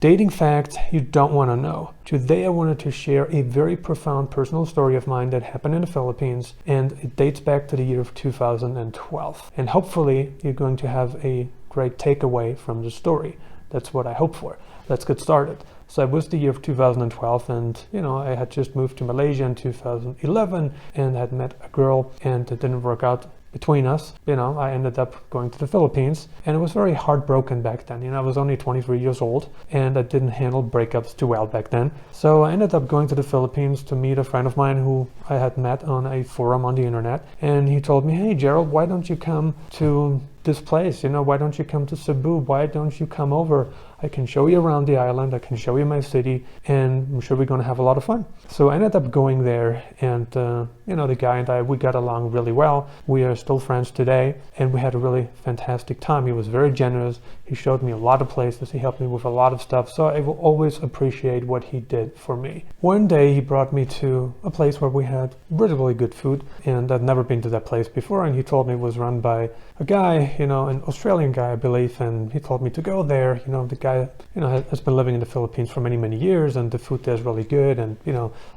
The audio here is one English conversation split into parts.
Dating facts you don't want to know. Today I wanted to share a very profound personal story of mine that happened in the Philippines, and it dates back to the year of 2012. And hopefully you're going to have a great takeaway from the story. That's what I hope for. Let's get started. So it was the year of 2012, and I had just moved to Malaysia in 2011 and had met a girl, and it didn't work out between us. I ended up going to the Philippines, and I was very heartbroken back then. I was only 23 years old, and I didn't handle breakups too well back then. So I ended up going to the Philippines to meet a friend of mine who I had met on a forum on the internet. And he told me, "Hey, Gerald, why don't you come to this place? Why don't you come to Cebu? Why don't you come over? I can show you around the island. I can show you my city, and I'm sure we're going to have a lot of fun." So I ended up going there, and the guy and I, we got along really well. We are still friends today, and we had a really fantastic time. He was very generous. He showed me a lot of places. He helped me with a lot of stuff. So I will always appreciate what he did for me. One day he brought me to a place where we had really, really good food, and I'd never been to that place before. And he told me it was run by a guy, an Australian guy, I believe, and he told me to go there. The guy, has been living in the Philippines for many, many years, and the food there is really good, and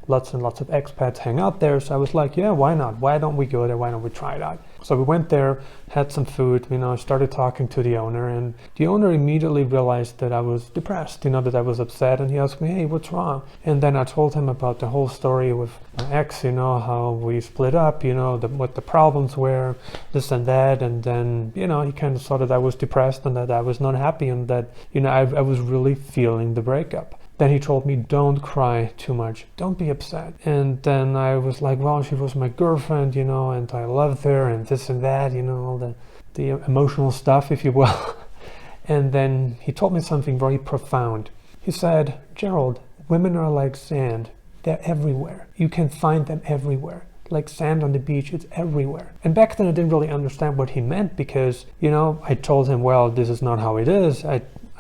lots and lots of expats hang out there. So I was like, yeah, why not? Why don't we go there? Why don't we try it out? So we went there, had some food, started talking to the owner, and the owner immediately realized that I was depressed, that I was upset, and he asked me, "Hey, what's wrong?" And then I told him about the whole story with my ex, how we split up, what the problems were, this and that, and then, he kind of saw that I was depressed and that I was not happy, and that, I was really feeling the breakup. Then he told me, "Don't cry too much. Don't be upset." And then I was like, well, she was my girlfriend, and I loved her, and this and that, all the emotional stuff, if you will. And then he told me something very profound. He said, "Gerald, women are like sand. They're everywhere. You can find them everywhere. Like sand on the beach, it's everywhere." And back then I didn't really understand what he meant, because, I told him, well, this is not how it is.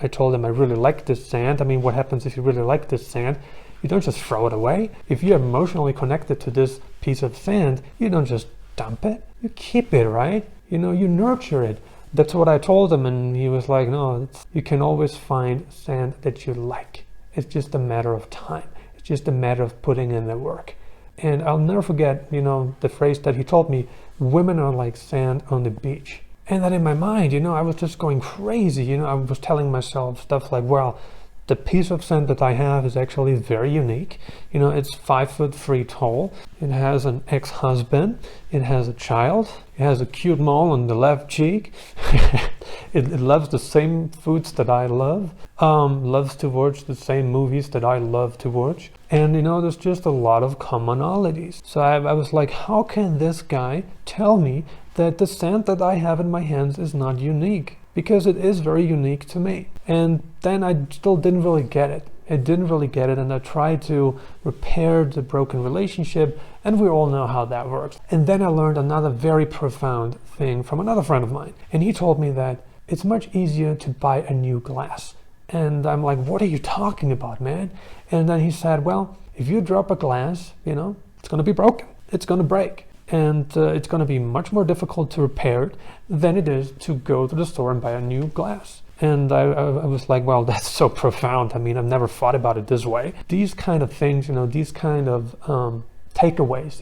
I told him I really like this sand. I mean, what happens if you really like this sand? You don't just throw it away. If you're emotionally connected to this piece of sand, you don't just dump it. You keep it, right? You nurture it. That's what I told him, and he was like, "No, you can always find sand that you like. It's just a matter of time. It's just a matter of putting in the work." And I'll never forget, the phrase that he told me, "Women are like sand on the beach." And then in my mind, I was just going crazy. I was telling myself stuff like, well, the piece of sand that I have is actually very unique. It's 5'3" tall. It has an ex-husband. It has a child. It has a cute mole on the left cheek. It loves the same foods that I love. Loves to watch the same movies that I love to watch. And there's just a lot of commonalities. So I was like, how can this guy tell me that the sand that I have in my hands is not unique? Because it is very unique to me. And then I still didn't really get it. And I tried to repair the broken relationship, and we all know how that works. And then I learned another very profound thing from another friend of mine. And he told me that it's much easier to buy a new glass. And I'm like, what are you talking about, man? And then he said, well, if you drop a glass, it's going to be broken. It's going to break. And it's going to be much more difficult to repair it than it is to go to the store and buy a new glass. And I was like, well, that's so profound. I mean, I've never thought about it this way. These kind of things, these kind of takeaways,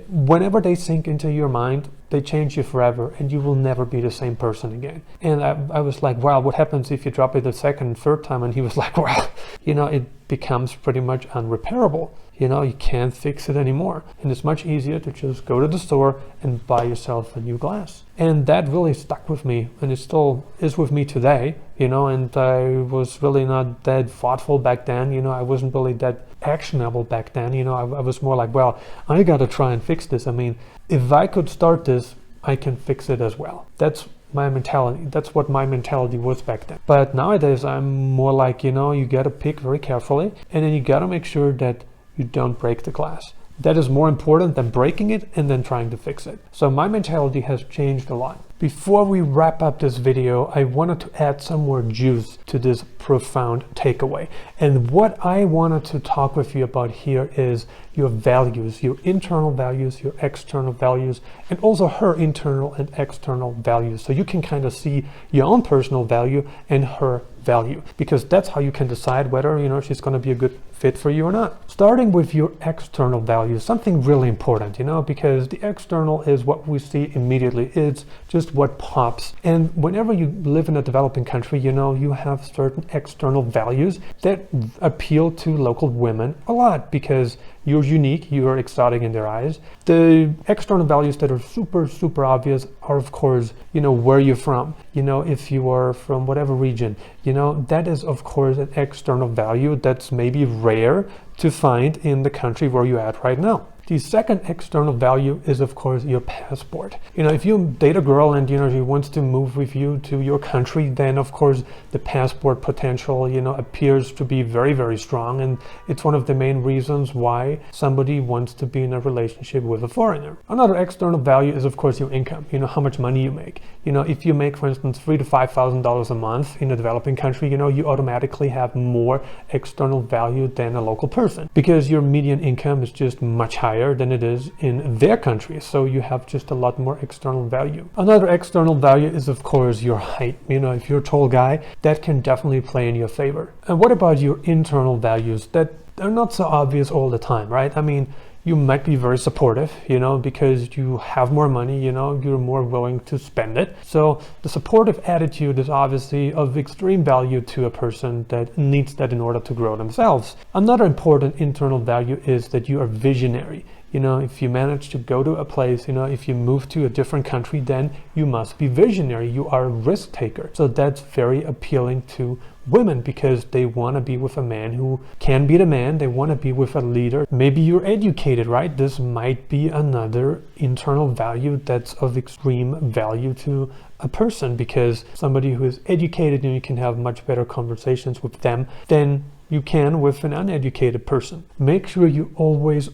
whenever they sink into your mind, they change you forever, and you will never be the same person again. And I was like, wow, what happens if you drop it the second and third time? And he was like, well, it becomes pretty much unrepairable. You can't fix it anymore. And it's much easier to just go to the store and buy yourself a new glass. And that really stuck with me, and it still is with me today, and I was really not that thoughtful back then. I wasn't really that actionable back then. I was more like, well, I got to try and fix this. I mean, if I could start this, I can fix it as well. That's my mentality. That's what my mentality was back then. But nowadays, I'm more like, you got to pick very carefully, and then you got to make sure that you don't break the glass. That is more important than breaking it and then trying to fix it. So my mentality has changed a lot. Before we wrap up this video, I wanted to add some more juice to this profound takeaway. And what I wanted to talk with you about here is your values, your internal values, your external values, and also her internal and external values. So you can kind of see your own personal value and her value, because that's how you can decide whether, you know, she's going to be a good fit for you or not. Starting with your external values, something really important, you know, because the external is what we see immediately. It's just what pops. And whenever you live in a developing country, you know, you have certain external values that appeal to local women a lot because you're unique, you're exotic in their eyes. The external values that are super obvious are, of course, you know, where you're from. You know, if you are from whatever region, you know, that is, of course, an external value that's maybe rare to find in the country where you're at right now. The second external value is, of course, your passport. You know, if you date a girl and, you know, she wants to move with you to your country, then, of course, the passport potential, you know, appears to be very strong. And it's one of the main reasons why somebody wants to be in a relationship with a foreigner. Another external value is, of course, your income. You know, how much money you make. You know, if you make, for instance, $3,000 to $5,000 a month in a developing country, you know, you automatically have more external value than a local person because your median income is just much higher than it is in their country. So you have just a lot more external value. Another external value is, of course, your height. You know, if you're a tall guy, that can definitely play in your favor. And what about your internal values that are not so obvious all the time, right? I mean, you might be very supportive, you know, because you have more money, you know, you're more willing to spend it. So the supportive attitude is obviously of extreme value to a person that needs that in order to grow themselves. Another important internal value is that you are visionary. You know, if you manage to go to a place, you know, if you move to a different country, then you must be visionary. You are a risk taker. So that's very appealing to women because they want to be with a man who can be the man. They want to be with a leader. Maybe you're educated, right? This might be another internal value that's of extreme value to a person because somebody who is educated, and you can have much better conversations with them than you can with an uneducated person. Make sure you always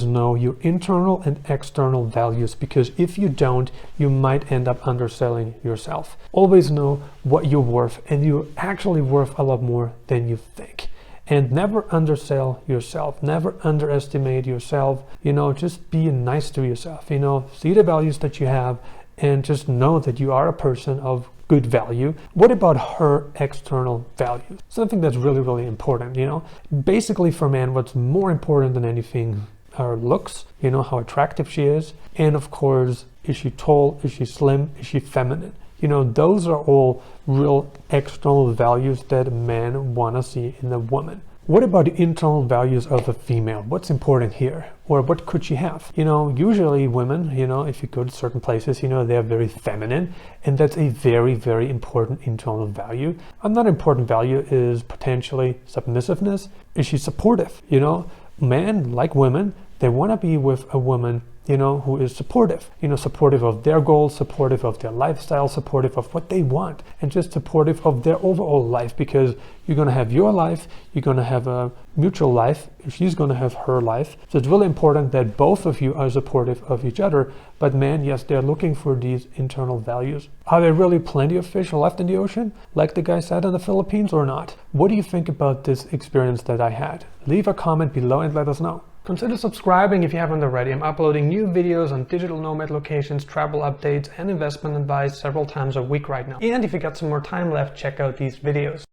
know your internal and external values, because if you don't, you might end up underselling yourself. Always know what you're worth, and you're actually worth a lot more than you think. And never undersell yourself, never underestimate yourself. You know, just be nice to yourself, you know, see the values that you have and just know that you are a person of good value. What about her external values? Something that's really important, you know. Basically for men, what's more important than anything are looks, you know, how attractive she is. And of course, is she tall? Is she slim? Is she feminine? You know, those are all real external values that men want to see in a woman. What about the internal values of a female? What's important here? Or what could she have? You know, usually women, you know, if you go to certain places, you know, they're very feminine, and that's a very important internal value. Another important value is potentially submissiveness. Is she supportive? You know, men, like women, they want to be with a woman, you know, who is supportive, you know, supportive of their goals, supportive of their lifestyle, supportive of what they want, and just supportive of their overall life, because you're going to have your life, you're going to have a mutual life, she's going to have her life. So it's really important that both of you are supportive of each other. But man, yes, they're looking for these internal values. Are there really plenty of fish left in the ocean, like the guy said in the Philippines, or not? What do you think about this experience that I had? Leave a comment below and let us know. Consider subscribing if you haven't already. I'm uploading new videos on digital nomad locations, travel updates, and investment advice several times a week right now. And if you got some more time left, check out these videos.